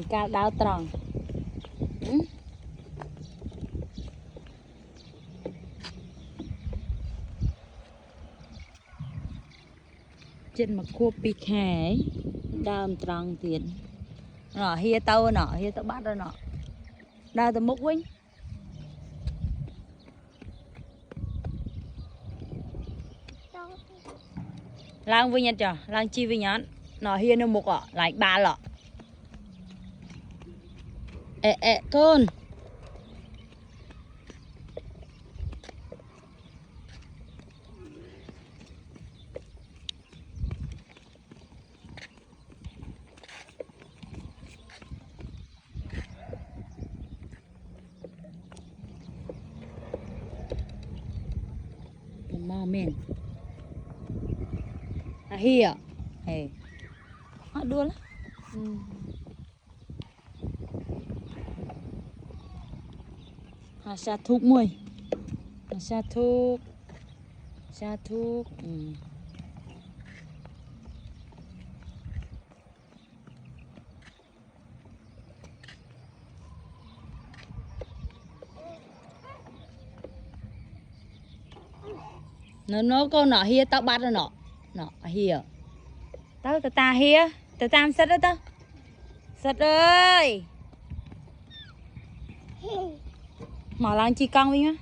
ca đau tròn trên mặt cua bị khè đau tròn tiền nọ hia tao bắt ra nọ đau tao múc quýnh lang với nhật chưa lang chi với nhắn nó hia nó mục ạ lại ba lọ con mò men hia hey họ đua lắm hà sa thuốc mùi hà sa thuốc nó con nọ hia tao bắt rồi nọ hia tao ta hia tao tam sắt đó tao sắt ơi mở lang chi căng với nhá